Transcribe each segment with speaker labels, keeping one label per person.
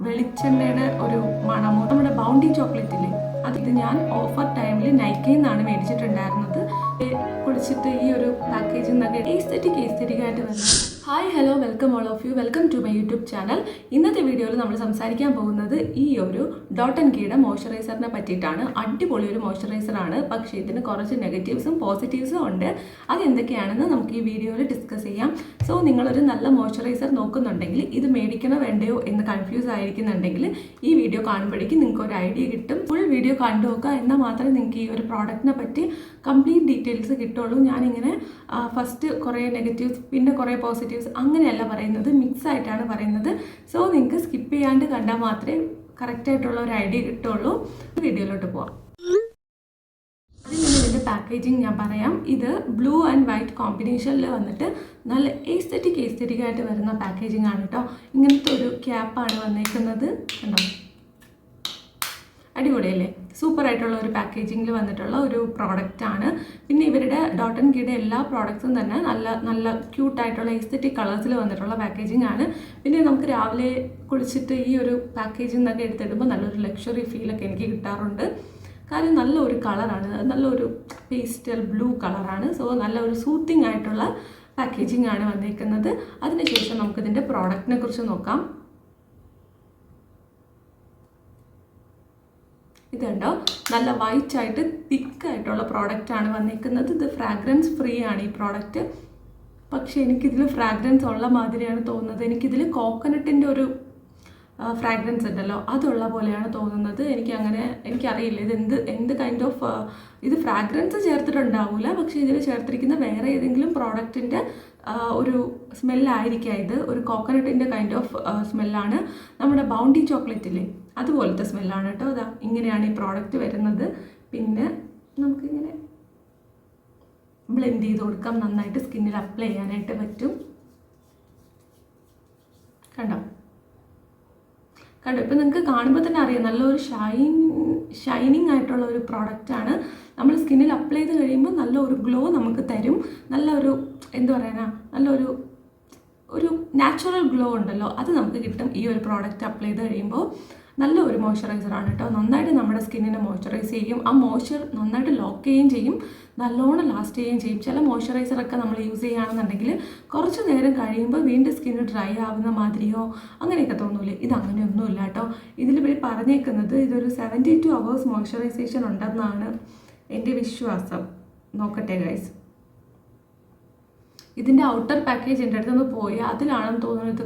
Speaker 1: വെളിച്ചെണ്ണയുടെ ഒരു മണമോ. നമ്മുടെ bounty chocolate ഇല്ലേ, അതിത് ഞാൻ ഓഫർ ടൈമിൽ നൈക്കയിൽ നിന്നാണ് മേടിച്ചിട്ടുണ്ടായിരുന്നത്. കുളിച്ചിട്ട് ഈ ഒരു പാക്കേജിൽ നിന്നൊക്കെ എസ്തെറ്റിക് ആയിട്ട് വരുന്നത്. Hi hello welcome all of you, welcome to my YouTube channel. ഇന്നത്തെ വീഡിയോയിൽ നമ്മൾ സംസാരിക്കാൻ പോകുന്നത് ഈ ഒരു ഡോട്ട് ആൻഡ് കീയുടെ മോയ്സ്ചറൈസറിനെ പറ്റിയിട്ടാണ്. അടിപൊളി ഒരു മോയ്സ്ചറൈസറാണ്, പക്ഷേ ഇതിന് കുറച്ച് നെഗറ്റീവ്സും പോസിറ്റീവ്സും ഉണ്ട്. അതെന്തൊക്കെയാണെന്ന് നമുക്ക് ഈ വീഡിയോയിൽ ഡിസ്കസ് ചെയ്യാം. സോ നിങ്ങളൊരു നല്ല മോയ്സ്ചറൈസർ നോക്കുന്നുണ്ടെങ്കിൽ, ഇത് മേടിക്കണോ വേണ്ടയോ എന്ന് കൺഫ്യൂസ് ആയിരിക്കുന്നുണ്ടെങ്കിൽ ഈ വീഡിയോ കാണുമ്പോഴേക്കും നിങ്ങൾക്ക് ഒരു ഐഡിയ കിട്ടും. ഫുൾ വീഡിയോ കണ്ടു നോക്കുക, എന്നാൽ മാത്രമേ നിങ്ങൾക്ക് ഈ ഒരു പ്രോഡക്റ്റിനെ പറ്റി കംപ്ലീറ്റ് ഡീറ്റെയിൽസ് കിട്ടുള്ളൂ. ഞാനിങ്ങനെ ഫസ്റ്റ് കുറേ നെഗറ്റീവ്സ് പിന്നെ കുറേ പോസിറ്റീവ്സ് അങ്ങനെയല്ല പറയുന്നത്, മിക്സ് ആയിട്ടാണ് പറയുന്നത്. സോ നിങ്ങൾക്ക് സ്കിപ്പ് ചെയ്യാണ്ട് കണ്ടാൽ മാത്രമേ കറക്റ്റായിട്ടുള്ള ഒരു ഐഡിയ കിട്ടുള്ളൂ. വീഡിയോയിലോട്ട് പോവാം. അതിൽ നിന്ന് ഇതിൻ്റെ പാക്കേജിങ് ഞാൻ പറയാം. ഇത് ബ്ലൂ ആൻഡ് വൈറ്റ് കോമ്പിനേഷനിൽ വന്നിട്ട് നല്ല എസ്തെറ്റിക് ആയിട്ട് വരുന്ന പാക്കേജിങ് ആണ് കേട്ടോ. ഇങ്ങനത്തെ ഒരു ക്യാപ്പാണ് വന്നേക്കുന്നത്, കണ്ടോ, അടിപൊളിയല്ലേ? സൂപ്പറായിട്ടുള്ള ഒരു പാക്കേജിങ്ങിൽ വന്നിട്ടുള്ള ഒരു പ്രോഡക്റ്റാണ്. പിന്നെ ഇവരുടെ ഡോട്ട് ആൻഡ് കീയുടെ എല്ലാ പ്രോഡക്ട്സും തന്നെ നല്ല ക്യൂട്ടായിട്ടുള്ള എസ്തെറ്റിക് കളേഴ്സിൽ വന്നിട്ടുള്ള പാക്കേജിങ് ആണ്. പിന്നെ നമുക്ക് രാവിലെ കുളിച്ചിട്ട് ഈ ഒരു പാക്കേജിൽ നിന്നൊക്കെ എടുത്തിടുമ്പോൾ നല്ലൊരു ലക്ഷറി ഫീലൊക്കെ എനിക്ക് കിട്ടാറുണ്ട്. കാര്യം നല്ലൊരു കളറാണ്, നല്ലൊരു പേസ്റ്റൽ ബ്ലൂ കളറാണ്. സോ നല്ലൊരു സൂത്തിങ് ആയിട്ടുള്ള പാക്കേജിങ് ആണ് വന്നിരിക്കുന്നത്. അതിനുശേഷം നമുക്കിതിൻ്റെ പ്രോഡക്റ്റിനെ കുറിച്ച് നോക്കാം. ഇതുണ്ടോ, നല്ല വൈറ്റ് ആയിട്ട് തിക്കായിട്ടുള്ള പ്രോഡക്റ്റാണ് വന്നിരിക്കുന്നത്. ഇത് ഫ്രാഗ്രൻസ് ഫ്രീ ആണ് ഈ പ്രോഡക്റ്റ്. പക്ഷേ എനിക്കിതിൽ ഫ്രാഗ്രൻസ് ഉള്ള മാതിരിയാണ് തോന്നുന്നത്. എനിക്കിതിൽ കോക്കനട്ടിൻ്റെ ഒരു ഫ്രാഗ്രൻസ് ഉണ്ടല്ലോ, അതുള്ള പോലെയാണ് തോന്നുന്നത്. എനിക്കറിയില്ല ഇത് എന്ത് കൈൻഡ് ഓഫ് ഇത് ഫ്രാഗ്രൻസ് ചേർത്തിട്ടുണ്ടാവില്ല. പക്ഷേ ഇതിൽ ചേർത്തിരിക്കുന്ന വേറെ ഏതെങ്കിലും പ്രോഡക്റ്റിൻ്റെ ഒരു സ്മെല്ലായിരിക്കാം. ഇത് ഒരു കോക്കനട്ടിൻ്റെ കൈൻഡ് ഓഫ് സ്മെല്ലാണ്. നമ്മുടെ ബൗണ്ടി ചോക്ലേറ്റ് ഇല്ലേ, അതുപോലത്തെ സ്മെല്ലാണ് കേട്ടോ. അതാ ഇങ്ങനെയാണ് ഈ പ്രോഡക്റ്റ് വരുന്നത്. പിന്നെ നമുക്കിങ്ങനെ ബ്ലെൻഡ് ചെയ്ത് കൊടുക്കാം, നന്നായിട്ട് സ്കിന്നിൽ അപ്ലൈ ചെയ്യാനായിട്ട് പറ്റും. കണ്ടോ ഇപ്പം നിങ്ങൾക്ക് കാണുമ്പോൾ തന്നെ അറിയാം, നല്ലൊരു ഷൈനിങ് ആയിട്ടുള്ള ഒരു പ്രോഡക്റ്റാണ്. നമ്മൾ സ്കിന്നിൽ അപ്ലൈ ചെയ്ത് കഴിയുമ്പോൾ നല്ലൊരു ഗ്ലോ നമുക്ക് തരും. നല്ലൊരു എന്താ പറയുക, ഒരു നാച്ചുറൽ ഗ്ലോ ഉണ്ടല്ലോ, അത് നമുക്ക് കിട്ടും ഈ ഒരു പ്രോഡക്റ്റ് അപ്ലൈ ചെയ്ത് കഴിയുമ്പോൾ. നല്ലൊരു മോയ്സ്ചറൈസറാണ് കേട്ടോ. നന്നായിട്ട് നമ്മുടെ സ്കിന്നിനെ മോയ്സ്ചറൈസ് ചെയ്യും. ആ മോയ്സ്ചർ നന്നായിട്ട് ലോക്ക് ചെയ്യുകയും ചെയ്യും, നല്ലോണം ലാസ്റ്റ് ചെയ്യുകയും ചെയ്യും. ചില മോയ്സ്ചറൈസറൊക്കെ നമ്മൾ യൂസ് ചെയ്യുകയാണെന്നുണ്ടെങ്കിൽ കുറച്ച് നേരം കഴിയുമ്പോൾ വീണ്ടും സ്കിന്ന് ഡ്രൈ ആവുന്ന മാതിരിയോ അങ്ങനെയൊക്കെ തോന്നൂലേ. ഇത് അങ്ങനെയൊന്നുമില്ല കേട്ടോ. ഇതിൽ പറഞ്ഞേക്കുന്നത് ഇതൊരു 72 hours മോയ്സ്ചറൈസേഷൻ ഉണ്ടെന്നാണ് എൻ്റെ വിശ്വാസം. നോക്കട്ടെ ഗൈസ്, ഇതിൻ്റെ ഔട്ടർ പാക്കേജ് എൻ്റെ അടുത്ത് നിന്ന് പോയി, അതിലാണെന്ന് തോന്നുന്നു ഇത്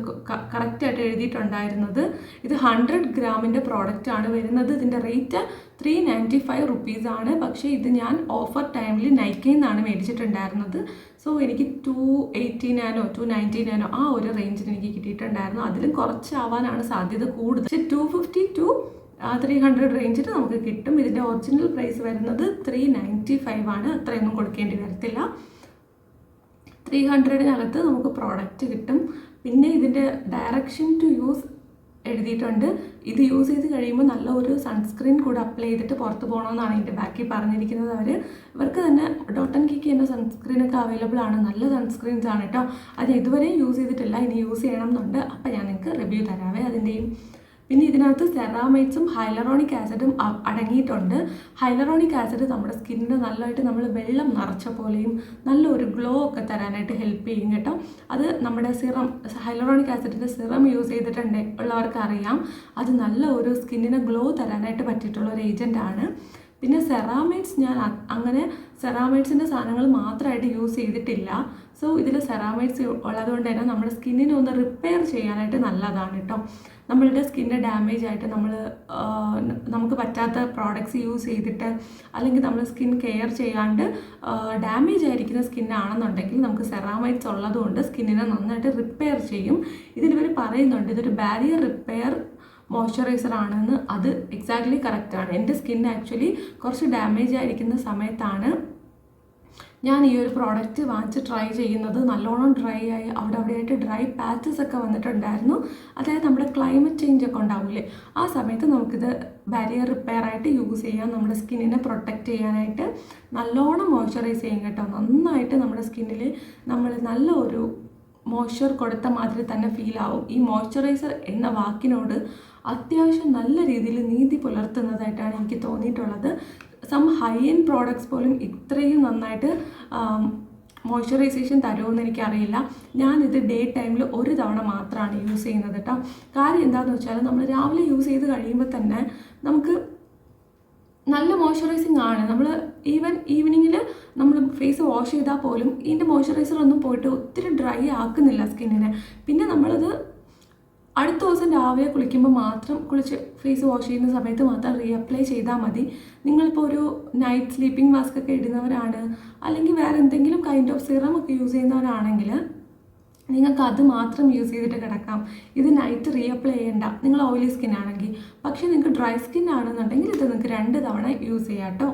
Speaker 1: കറക്റ്റായിട്ട് എഴുതിയിട്ടുണ്ടായിരുന്നത്. ഇത് 100 ഗ്രാമിൻ്റെ പ്രോഡക്റ്റാണ് വരുന്നത്. ഇതിൻ്റെ റേറ്റ് 395 റുപ്പീസാണ്. പക്ഷേ ഇത് ഞാൻ ഓഫർ ടൈമിൽ നൈക്കയിൽ നിന്നാണ് മേടിച്ചിട്ടുണ്ടായിരുന്നത്. സോ എനിക്ക് 289 299 ആ ഒരു റേഞ്ചിൽ എനിക്ക് കിട്ടിയിട്ടുണ്ടായിരുന്നു. അതിലും കുറച്ചാവാനാണ് സാധ്യത കൂടുതൽ. പക്ഷേ 250 to 300 റേഞ്ചിൽ നമുക്ക് കിട്ടും. ഇതിൻ്റെ ഒറിജിനൽ പ്രൈസ് വരുന്നത് 395 ആണ്. അത്രയൊന്നും കൊടുക്കേണ്ടി വരത്തില്ല. 300-നകത്ത് നമുക്ക് പ്രോഡക്റ്റ് കിട്ടും. പിന്നെ ഇതിൻ്റെ ഡയറക്ഷൻ ടു യൂസ് എഴുതിയിട്ടുണ്ട്. ഇത് യൂസ് ചെയ്ത് കഴിയുമ്പോൾ നല്ല ഒരു സൺസ്ക്രീൻ കൂടെ അപ്ലൈ ചെയ്തിട്ട് പുറത്ത് പോകണമെന്നാണ് ഇതിൻ്റെ ബാക്കി പറഞ്ഞിരിക്കുന്നത്. ഇവർക്ക് തന്നെ ഡോട്ട് ആൻഡ് കീക്ക് തന്നെ സൺസ്ക്രീനൊക്കെ അവൈലബിൾ ആണ്. നല്ല സൺസ്ക്രീൻസ് ആണ് കേട്ടോ. അത് ഇതുവരെ യൂസ് ചെയ്തിട്ടില്ല, ഇനി യൂസ് ചെയ്യണം എന്നുണ്ട്. അപ്പോൾ ഞാൻ നിങ്ങൾക്ക് റിവ്യൂ തരാവേ അതിൻ്റെയും. പിന്നെ ഇതിനകത്ത് സെറാമൈഡ്സും ഹൈലറോണിക് ആസിഡും അടങ്ങിയിട്ടുണ്ട്. ഹൈലറോണിക് ആസിഡ് നമ്മുടെ സ്കിന്നിന് നല്ലതായിട്ട് നമ്മൾ വെള്ളം നിറച്ച പോലെയും നല്ലൊരു ഗ്ലോ ഒക്കെ തരാനായിട്ട് ഹെൽപ്പ് ചെയ്യും കേട്ടോ. അത് നമ്മുടെ സിറം, ഹൈലറോണിക് ആസിഡിൻ്റെ സിറം യൂസ് ഉള്ളവർക്ക് അറിയാം, അത് നല്ല ഒരു സ്കിന്നിന് ഗ്ലോ തരാനായിട്ട് പറ്റിയിട്ടുള്ള ഒരു ഏജൻ്റാണ്. പിന്നെ സെറാമൈഡ്സ് ഞാൻ അങ്ങനെ സെറാമൈഡ്സിൻ്റെ സാധനങ്ങൾ മാത്രമായിട്ട് യൂസ് ചെയ്തിട്ടില്ല. സോ ഇതിൽ സെറാമൈഡ്സ് ഉള്ളതുകൊണ്ട് തന്നെ നമ്മുടെ സ്കിന്നിനെ ഒന്ന് റിപ്പയർ ചെയ്യാനായിട്ട് നല്ലതാണ് കേട്ടോ. നമ്മളുടെ സ്കിന്ന് ഡാമേജ് ആയിട്ട് നമുക്ക് പറ്റാത്ത പ്രോഡക്റ്റ്സ് യൂസ് ചെയ്തിട്ട്, അല്ലെങ്കിൽ നമ്മൾ സ്കിൻ കെയർ ചെയ്യാണ്ട് ഡാമേജ് ആയിരിക്കുന്ന സ്കിന്നാണെന്നുണ്ടെങ്കിൽ നമുക്ക് സെറാമൈഡ്സ് ഉള്ളതുകൊണ്ട് സ്കിന്നിനെ നന്നായിട്ട് റിപ്പയർ ചെയ്യും. ഇതിലിവർ പറയുന്നുണ്ട് ഇതൊരു ബാരിയർ റിപ്പയർ മോയ്സ്ചറൈസർ ആണെന്ന്. അത് എക്സാക്ട്ലി കറക്റ്റാണ്. എൻ്റെ സ്കിൻ ആക്ച്വലി കുറച്ച് ഡാമേജ് ആയിരിക്കുന്ന സമയത്താണ് ഞാൻ ഈ ഒരു പ്രോഡക്റ്റ് വാങ്ങിച്ച് ട്രൈ ചെയ്യുന്നത്. നല്ലോണം ഡ്രൈ ആയി അവിടെയായിട്ട് ഡ്രൈ പാച്ചസ് ഒക്കെ വന്നിട്ടുണ്ടായിരുന്നു. അതായത് നമ്മുടെ ക്ലൈമറ്റ് ചേഞ്ച് ഒക്കെ ഉണ്ടാവില്ലേ, ആ സമയത്ത് നമുക്കിത് ബാരിയർ റിപ്പയർ ആയിട്ട് യൂസ് ചെയ്യാം. നമ്മുടെ സ്കിന്നിനെ പ്രൊട്ടക്റ്റ് ചെയ്യാനായിട്ട് നല്ലോണം മോയ്സ്ചറൈസ് ചെയ്യും കേട്ടോ. നന്നായിട്ട് നമ്മുടെ സ്കിന്നിൽ നമ്മൾ നല്ല ഒരു മോയ്സ്ചർ കൊടുത്ത മാതിരി തന്നെ ഫീൽ ആവും. ഈ മോയ്സ്ചറൈസർ എന്ന വാക്കിനോട് അത്യാവശ്യം നല്ല രീതിയിൽ നീതി പുലർത്തുന്നതായിട്ടാണ് എനിക്ക് തോന്നിയിട്ടുള്ളത്. സം ഹൈ എൻഡ് പ്രോഡക്ട്സ് പോലും ഇത്രയും നന്നായിട്ട് മോയ്സ്ചറൈസേഷൻ തരുമെന്ന് എനിക്കറിയില്ല. ഞാനിത് ഡേ ടൈമിൽ ഒരു തവണ മാത്രമാണ് യൂസ് ചെയ്യുന്നത് കേട്ടോ. കാര്യം എന്താണെന്ന് വെച്ചാൽ നമ്മൾ രാവിലെ യൂസ് ചെയ്ത് കഴിയുമ്പോൾ തന്നെ നമുക്ക് നല്ല മോയ്സ്ചറൈസിങ് ആണ്. നമ്മൾ ഈവനിങ്ങിൽ നമ്മൾ ഫേസ് വാഷ് ചെയ്താൽ പോലും ഇതിൻ്റെ മോയ്സ്ചറൈസർ ഒന്നും പോയിട്ട് ഒത്തിരി ഡ്രൈ ആക്കുന്നില്ല സ്കിന്നിനെ. പിന്നെ നമ്മളത് അടുത്ത ദിവസം രാവിലെ കുളിക്കുമ്പോൾ മാത്രം ഫേസ് വാഷ് ചെയ്യുന്ന സമയത്ത് മാത്രം റീഅപ്ലൈ ചെയ്താൽ മതി. നിങ്ങളിപ്പോൾ ഒരു നൈറ്റ് സ്ലീപ്പിംഗ് മാസ്ക് ഒക്കെ ഇടുന്നവരാണ്, അല്ലെങ്കിൽ വേറെ എന്തെങ്കിലും കൈൻഡ് ഓഫ് സിറം ഒക്കെ യൂസ് ചെയ്യുന്നവരാണെങ്കിൽ നിങ്ങൾക്ക് അത് മാത്രം യൂസ് ചെയ്തിട്ട് കിടക്കാം. ഇത് നൈറ്റ് റീഅപ്ലൈ ചെയ്യേണ്ട നിങ്ങൾ ഓയിലി സ്കിൻ ആണെങ്കിൽ. പക്ഷേ നിങ്ങൾക്ക് ഡ്രൈ സ്കിൻ ആണെന്നുണ്ടെങ്കിൽ ഇത് നിങ്ങൾക്ക് 2 തവണ യൂസ് ചെയ്യാം കേട്ടോ.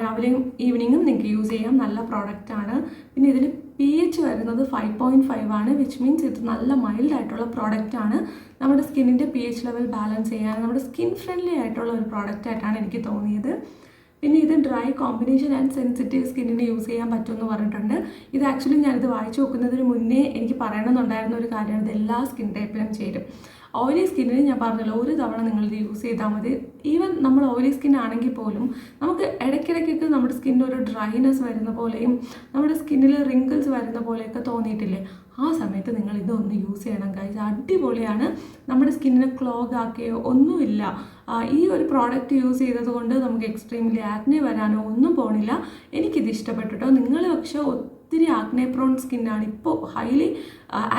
Speaker 1: രാവിലെയും ഈവനിങ്ങും നിങ്ങൾക്ക് യൂസ് ചെയ്യാം. നല്ല പ്രോഡക്റ്റാണ്. പിന്നെ ഇതിൽ pH വരുന്നത് 5.5 ആണ്, വിച്ച് മീൻസ് ഇത് നല്ല മൈൽഡ് ആയിട്ടുള്ള പ്രോഡക്റ്റാണ്. നമ്മുടെ സ്കിന്നിൻ്റെ pH ലെവൽ ബാലൻസ് ചെയ്യാൻ നമ്മുടെ സ്കിൻ ഫ്രണ്ട്ലി ആയിട്ടുള്ള ഒരു പ്രോഡക്റ്റായിട്ടാണ് എനിക്ക് തോന്നിയത്. പിന്നെ ഇത് ഡ്രൈ കോമ്പിനേഷൻ ആൻഡ് സെൻസിറ്റീവ് സ്കിന്നിന് യൂസ് ചെയ്യാൻ പറ്റുമെന്ന് പറഞ്ഞിട്ടുണ്ട്. ഇത് ആക്ച്വലി ഞാനിത് വായിച്ചു നോക്കുന്നതിന് മുന്നേ എനിക്ക് പറയണമെന്നുണ്ടായിരുന്ന ഒരു കാര്യമാണ്. ഇത് എല്ലാ സ്കിൻ ടൈപ്പിലും ചേരും. ഓയിലി സ്കിന്നിന് ഞാൻ പറഞ്ഞല്ലോ, ഒരു തവണ നിങ്ങളിത് യൂസ് ചെയ്താൽ മതി. ഈവൻ നമ്മൾ ഓയിലി സ്കിൻ ആണെങ്കിൽ പോലും നമുക്ക് ഇടയ്ക്കിടയ്ക്കൊക്കെ നമ്മുടെ സ്കിന്നിൽ ഒരു ഡ്രൈനെസ് വരുന്ന പോലെയും നമ്മുടെ സ്കിന്നിൽ റിങ്കിൾസ് വരുന്ന പോലെയൊക്കെ തോന്നിയിട്ടില്ലേ? ആ സമയത്ത് നിങ്ങൾ ഇതൊന്ന് യൂസ് ചെയ്യണം ഗൈസ്. അടിപൊളിയാണ്. നമ്മുടെ സ്കിന്നിനെ ക്ലോഗ് ആക്കുകയോ ഒന്നുമില്ല. ഈ ഒരു പ്രോഡക്റ്റ് യൂസ് ചെയ്തത് കൊണ്ട് നമുക്ക് എക്സ്ട്രീംലി ആക്നെ വരാനോ ഒന്നും പോണില്ല. എനിക്കിത് ഇഷ്ടപ്പെട്ടിട്ടോ. നിങ്ങൾ പക്ഷേ ഒത്തിരി ആക്നെ പ്രോൺ സ്കിന്നാണ്, ഇപ്പോൾ ഹൈലി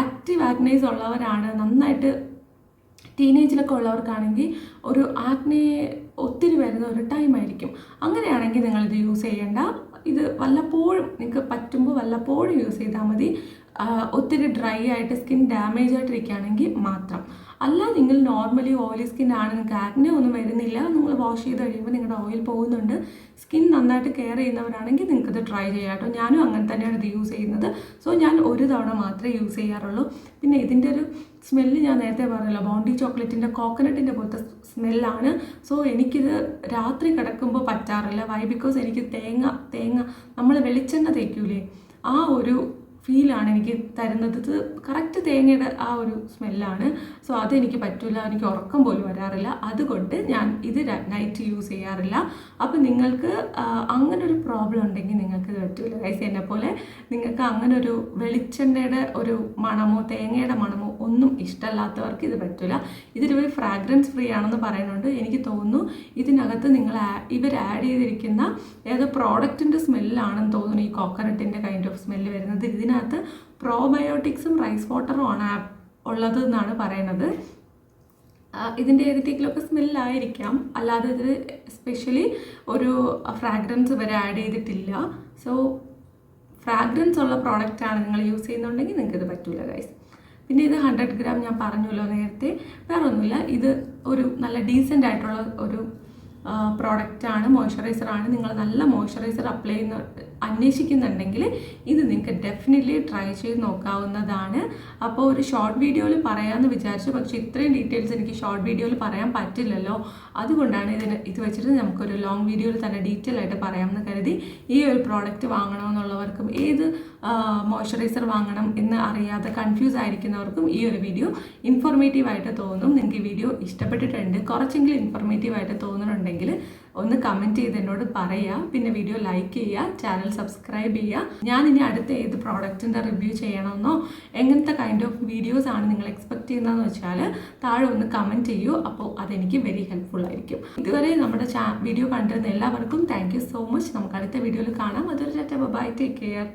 Speaker 1: ആക്റ്റീവ് ആക്നേസ് ഉള്ളവരാണ്, നന്നായിട്ട് ടീനേജിലൊക്കെ ഉള്ളവർക്കാണെങ്കിൽ ഒരു ആക്നെ ഒത്തിരി വരുന്ന ഒരു ടൈമായിരിക്കും. അങ്ങനെയാണെങ്കിൽ നിങ്ങളിത് യൂസ് ചെയ്യേണ്ട. ഇത് വല്ലപ്പോഴും നിങ്ങൾക്ക് പറ്റുമ്പോൾ വല്ലപ്പോഴും യൂസ് ചെയ്താൽ മതി. ഒത്തിരി ഡ്രൈ ആയിട്ട് സ്കിൻ ഡാമേജ് ആയിട്ടിരിക്കുകയാണെങ്കിൽ മാത്രം. അല്ല, നിങ്ങൾ നോർമലി ഓയിലി സ്കിൻ ആണ്, നിങ്ങൾക്ക് ആക്നെ ഒന്നും വരുന്നില്ല, നിങ്ങൾ വാഷ് ചെയ്ത് കഴിയുമ്പോൾ നിങ്ങളുടെ ഓയിൽ പോകുന്നുണ്ട്, സ്കിൻ നന്നായിട്ട് കെയർ ചെയ്യുന്നവരാണെങ്കിൽ നിങ്ങൾക്കിത് ട്രൈ ചെയ്യാം കേട്ടോ. ഞാനും അങ്ങനെ തന്നെയാണ് ഇത് യൂസ് ചെയ്യുന്നത്. സോ ഞാൻ ഒരു തവണ മാത്രമേ യൂസ് ചെയ്യാറുള്ളൂ. പിന്നെ ഇതിൻ്റെ ഒരു സ്മെല്ല് ഞാൻ നേരത്തെ പറഞ്ഞല്ലോ, ബോണ്ടി ചോക്ലേറ്റിൻ്റെ കോക്കനട്ടിൻ്റെ പോലത്തെ സ്മെല്ലാണ്. സോ എനിക്കിത് രാത്രി കിടക്കുമ്പോൾ പറ്റാറില്ല. വൈ? ബിക്കോസ് എനിക്ക് തേങ്ങ നമ്മൾ വെളിച്ചെണ്ണ തേക്കൂലേ, ആ ഒരു ഫീലാണ് എനിക്ക് തരുന്നത്. ഇത് കറക്റ്റ് തേങ്ങയുടെ ആ ഒരു സ്മെല്ലാണ്. സോ അതെനിക്ക് പറ്റില്ല, എനിക്ക് ഉറക്കം പോലും വരാറില്ല. അതുകൊണ്ട് ഞാൻ ഇത് നൈറ്റ് യൂസ് ചെയ്യാറില്ല. അപ്പം നിങ്ങൾക്ക് അങ്ങനെ ഒരു പ്രോബ്ലം ഉണ്ടെങ്കിൽ നിങ്ങൾക്ക് ഇത് പറ്റില്ല ഗൈസ്. എന്നെ പോലെ നിങ്ങൾക്ക് അങ്ങനെ ഒരു വെളിച്ചെണ്ണയുടെ ഒരു മണമോ തേങ്ങയുടെ മണമോ ഒന്നും ഇഷ്ടമല്ലാത്തവർക്ക് ഇത് പറ്റില്ല. ഇതിലൊരു ഫ്രാഗ്രൻസ് ഫ്രീ ആണെന്ന് പറയുന്നുണ്ട്. എനിക്ക് തോന്നുന്നു ഇതിനകത്ത് ഇവർ ആഡ് ചെയ്തിരിക്കുന്ന ഏതോ പ്രോഡക്റ്റിൻ്റെ സ്മെല്ലാണെന്ന് തോന്നുന്നു ഈ കോക്കനട്ടിൻ്റെ കൈൻഡ് ഓഫ് സ്മെല്ല് വരുന്നത്. ഇതിനകത്ത് പ്രോബയോട്ടിക്സും റൈസ് വാട്ടറും ആണ് ഉള്ളത് എന്നാണ് പറയുന്നത്. ഇതിൻ്റെ ഏതെങ്കിലുമൊക്കെ സ്മെല്ലായിരിക്കാം, അല്ലാതെ ഇതിൽ സ്പെഷ്യലി ഒരു ഫ്രാഗ്രൻസ് വരെ ആഡ് ചെയ്തിട്ടില്ല. സോ ഫ്രാഗ്രൻസ് ഉള്ള പ്രോഡക്റ്റാണ് നിങ്ങൾ യൂസ് ചെയ്യുന്നുണ്ടെങ്കിൽ നിങ്ങൾക്കിത് പറ്റില്ല ഗൈസ്. പിന്നെ ഇത് 100 ഗ്രാം ഞാൻ പറഞ്ഞല്ലോ നേരത്തെ, വേറെ ഒന്നുമില്ല. ഇത് ഒരു നല്ല ഡീസൻ്റ് ആയിട്ടുള്ള ഒരു പ്രോഡക്റ്റാണ്, മോയ്സ്ചറൈസറാണ്. നിങ്ങൾ നല്ല മോയ്സ്ചറൈസർ അന്വേഷിക്കുന്നുണ്ടെങ്കിൽ ഇത് നിങ്ങൾക്ക് ഡെഫിനറ്റ്ലി ട്രൈ ചെയ്ത് നോക്കാവുന്നതാണ്. അപ്പോൾ ഒരു ഷോർട്ട് വീഡിയോയിൽ പറയാമെന്ന് വിചാരിച്ചു, പക്ഷേ ഇത്രയും ഡീറ്റെയിൽസ് എനിക്ക് ഷോർട്ട് വീഡിയോയിൽ പറയാൻ പറ്റില്ലല്ലോ. അതുകൊണ്ടാണ് ഇത് വെച്ചിട്ട് നമുക്കൊരു ലോങ് വീഡിയോയിൽ തന്നെ ഡീറ്റെയിൽ ആയിട്ട് പറയാമെന്ന് കരുതി. ഈ ഒരു പ്രോഡക്റ്റ് വാങ്ങണമെന്നുള്ളവർക്കും ഏത് മോയ്സ്ചറൈസർ വാങ്ങണം എന്ന് അറിയാതെ കൺഫ്യൂസ് ആയിരിക്കുന്നവർക്കും ഈ ഒരു വീഡിയോ ഇൻഫോർമേറ്റീവായിട്ട് തോന്നും. നിങ്ങൾക്ക് ഈ വീഡിയോ ഇഷ്ടപ്പെട്ടിട്ടുണ്ട്, കുറച്ചെങ്കിലും ഇൻഫോർമേറ്റീവായിട്ട് തോന്നുന്നുണ്ടെങ്കിൽ ഒന്ന് കമൻറ്റ് ചെയ്ത് എന്നോട് പറയുക. പിന്നെ വീഡിയോ ലൈക്ക് ചെയ്യുക, ചാനൽ സബ്സ്ക്രൈബ് ചെയ്യുക. ഞാൻ ഇനി അടുത്ത ഏത് പ്രോഡക്റ്റിൻ്റെ റിവ്യൂ ചെയ്യണമെന്നോ എങ്ങനത്തെ കൈൻഡ് ഓഫ് വീഡിയോസ് ആണ് നിങ്ങൾ എക്സ്പെക്റ്റ് ചെയ്യുന്നതെന്ന് വെച്ചാൽ താഴെ ഒന്ന് കമൻറ്റ് ചെയ്യൂ. അപ്പോൾ അതെനിക്ക് വെരി ഹെൽപ്ഫുൾ ആയിരിക്കും. ഇതുവരെ നമ്മുടെ വീഡിയോ കണ്ടിരുന്ന എല്ലാവർക്കും താങ്ക് യു സോ മച്ച്. നമുക്ക് അടുത്ത വീഡിയോയിൽ കാണാം. അതൊരു ബൈ, ടേക്ക് കെയർ.